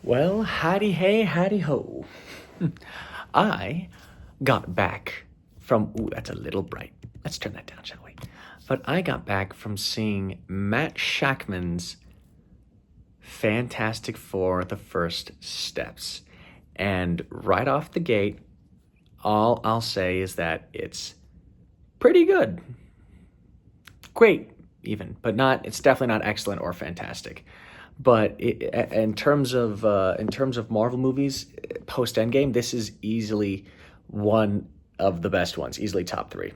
Well, howdy hey, howdy ho. I got back from, ooh, that's a little bright. Let's turn that down, shall we? But I got back from seeing Matt Shackman's Fantastic Four: The First Steps. And right off the gate, all I'll say is that it's pretty good. Great, even, but it's definitely not excellent or fantastic. But in terms of Marvel movies post Endgame, this is easily one of the best ones, easily top three.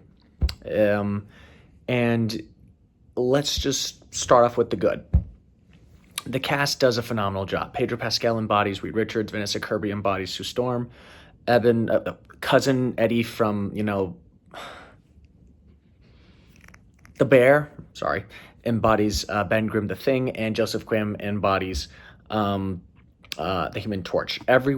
Um, and let's just start off with the good. The cast does a phenomenal job. Pedro Pascal embodies Reed Richards. Vanessa Kirby embodies Sue Storm. Cousin Eddie from the Bear, sorry, embodies Ben Grimm the Thing, and Joseph Quinn embodies the Human Torch. Every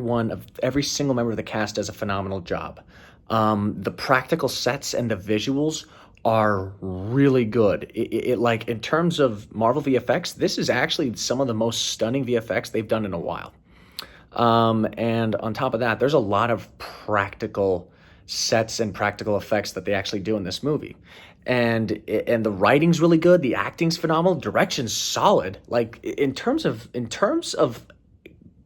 single member of the cast does a phenomenal job. The practical sets and the visuals are really good. Like in terms of Marvel VFX, this is actually some of the most stunning VFX they've done in a while. And on top of that, there's a lot of practical sets and practical effects that they actually do in this movie. And the writing's really good, the acting's phenomenal, direction's solid. Like in terms of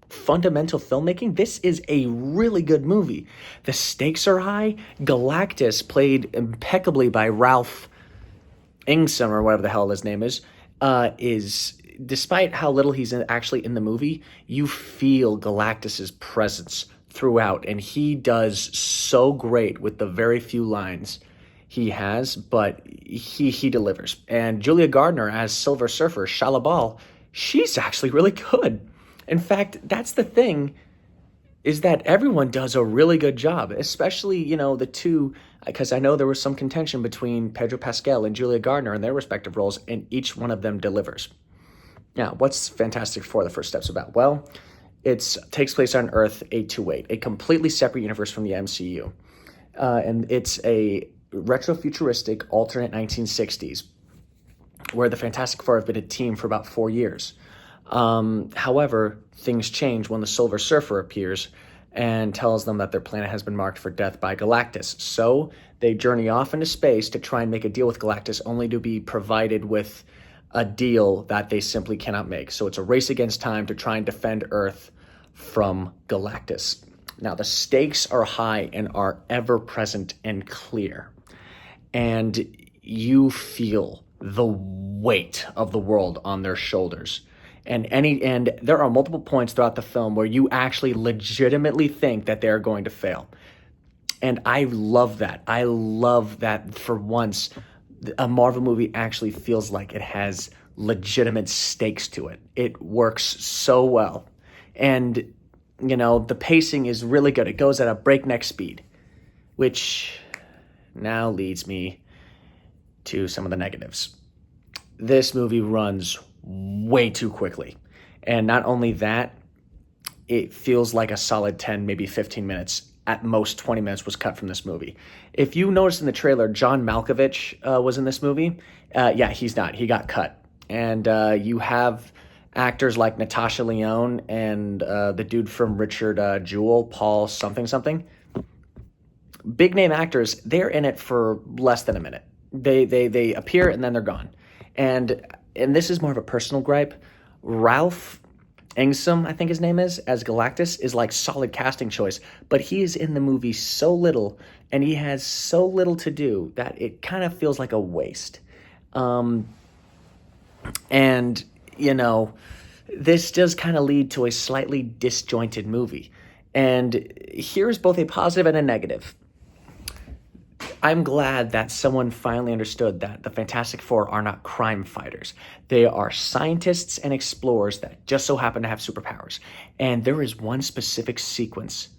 fundamental filmmaking, this is a really good movie. The stakes are high. Galactus, played impeccably by Ralph Ingsom or whatever the hell his name is despite how little he's actually in the movie, you feel Galactus's presence throughout, and he does so great with the very few lines he has, but he delivers. And Julia Gardner as Silver Surfer, Shalabal, she's actually really good. In fact, that's the thing, is that everyone does a really good job, especially, the two, because I know there was some contention between Pedro Pascal and Julia Gardner in their respective roles, and each one of them delivers. Now, what's Fantastic Four: The First Steps about? Well, it takes place on Earth 828, a completely separate universe from the MCU. And it's a retrofuturistic alternate 1960s where the Fantastic Four have been a team for about 4 years. However, things change when the Silver Surfer appears and tells them that their planet has been marked for death by Galactus. So they journey off into space to try and make a deal with Galactus, only to be provided with a deal that they simply cannot make. So it's a race against time to try and defend Earth from Galactus. Now, the stakes are high and are ever present and clear. And you feel the weight of the world on their shoulders. And there are multiple points throughout the film where you actually legitimately think that they're going to fail. And I love that. I love that for once a Marvel movie actually feels like it has legitimate stakes to it. It works so well. And, the pacing is really good. It goes at a breakneck speed, which now leads me to some of the negatives. This movie runs way too quickly. And not only that, it feels like a solid 10, maybe 15 minutes. At most, 20 minutes was cut from this movie. If you noticed in the trailer, John Malkovich was in this movie. Yeah, he's not. He got cut. And you have actors like Natasha Lyonne and the dude from Richard Jewell, Paul something something. Big name actors, they're in it for less than a minute. They appear and then they're gone. And this is more of a personal gripe. Ralph Ingsom, I think his name is, as Galactus, is like solid casting choice, but he is in the movie so little and he has so little to do that it kind of feels like a waste. And, this does kind of lead to a slightly disjointed movie. And here's both a positive and a negative. I'm glad that someone finally understood that the Fantastic Four are not crime fighters. They are scientists and explorers that just so happen to have superpowers. And there is one specific sequence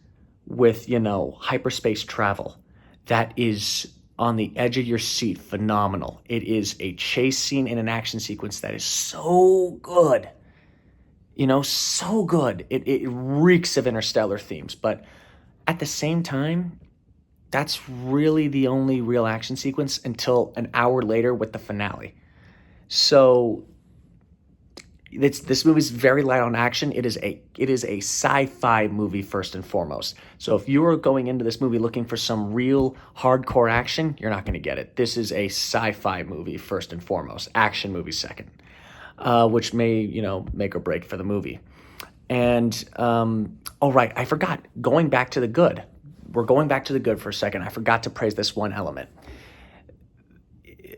with, hyperspace travel that is on the edge of your seat phenomenal. It is a chase scene and an action sequence that is so good. So good. It reeks of Interstellar themes. But at the same time, that's really the only real action sequence until an hour later with the finale. So This movie's very light on action. It is a sci-fi movie first and foremost. So if you are going into this movie looking for some real hardcore action, you're not going to get it. This is a sci-fi movie first and foremost, action movie second, which may make or break for the movie. And oh right, I forgot. Going back to the good. We're going back to the good for a second. I forgot to praise this one element.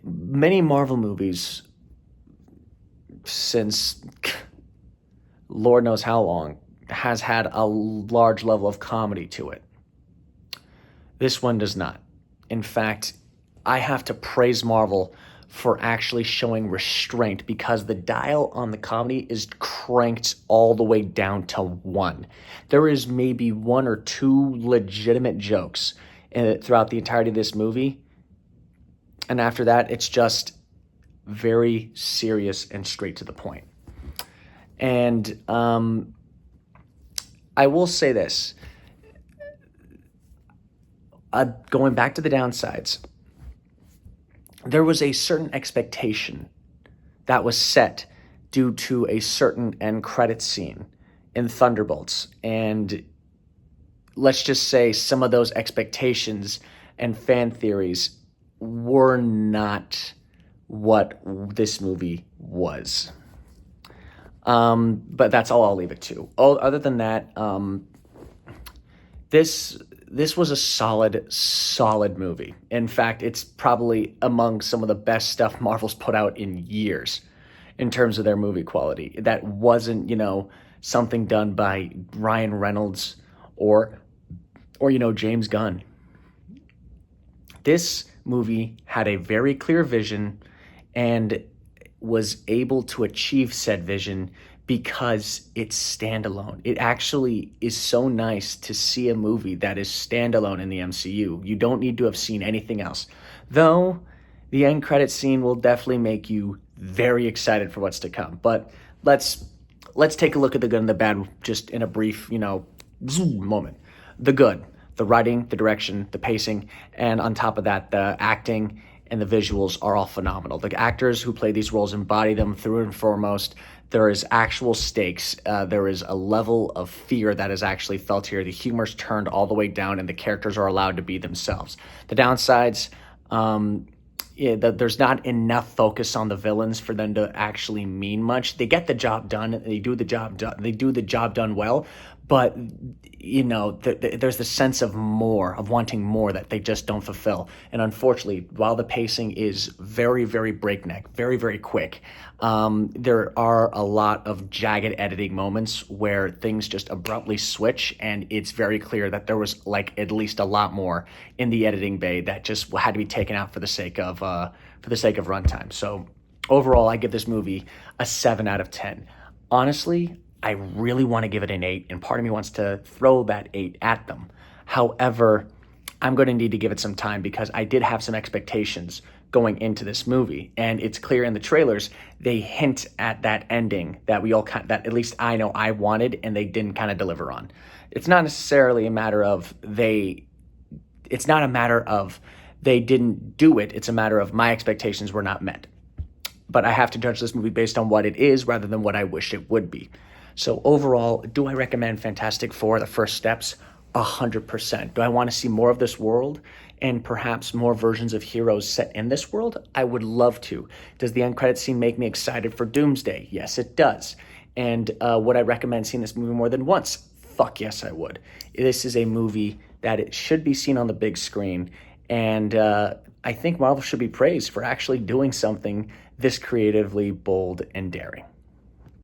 Many Marvel movies since Lord knows how long has had a large level of comedy to it. This one does not. In fact, I have to praise Marvel for actually showing restraint because the dial on the comedy is cranked all the way down to 1. There is maybe 1 or 2 legitimate jokes throughout the entirety of this movie. And after that, it's just very serious and straight to the point. And I will say this. Going back to the downsides, there was a certain expectation that was set due to a certain end credit scene in Thunderbolts. And let's just say some of those expectations and fan theories were not what this movie was. But that's all I'll leave it to. Other than that, this was a solid movie. In fact, it's probably among some of the best stuff Marvel's put out in years in terms of their movie quality. That wasn't, something done by Ryan Reynolds or James Gunn. This movie had a very clear vision and was able to achieve said vision because it's standalone. It actually is so nice to see a movie that is standalone in the MCU. You don't need to have seen anything else. Though the end credit scene will definitely make you very excited for what's to come. But let's take a look at the good and the bad just in a brief, moment. The good, the writing, the direction, the pacing, and on top of that, the acting and the visuals are all phenomenal. The actors who play these roles embody them through and foremost. There is actual stakes. There is a level of fear that is actually felt here. The humor's turned all the way down, and the characters are allowed to be themselves. The downsides, there's not enough focus on the villains for them to actually mean much. They get the job done. They do the job done. They do the job done well, but there's the sense of more, of wanting more that they just don't fulfill. And unfortunately, while the pacing is very, very breakneck, very, very quick, there are a lot of jagged editing moments where things just abruptly switch, and it's very clear that there was at least a lot more in the editing bay that just had to be taken out for the sake of runtime. So overall, I give this movie a 7 out of 10. Honestly, I really want to give it an 8, and part of me wants to throw that 8 at them. However, I'm going to need to give it some time because I did have some expectations going into this movie, and it's clear in the trailers they hint at that ending that that at least I know I wanted, and they didn't kind of deliver on. It's not necessarily a matter of they didn't do it. It's a matter of my expectations were not met. But I have to judge this movie based on what it is rather than what I wish it would be. So overall, do I recommend Fantastic Four: The First Steps? 100%. Do I want to see more of this world and perhaps more versions of heroes set in this world? I would love to. Does the end credit scene make me excited for Doomsday? Yes, it does. And would I recommend seeing this movie more than once? Fuck yes, I would. This is a movie that it should be seen on the big screen, and I think Marvel should be praised for actually doing something this creatively bold and daring.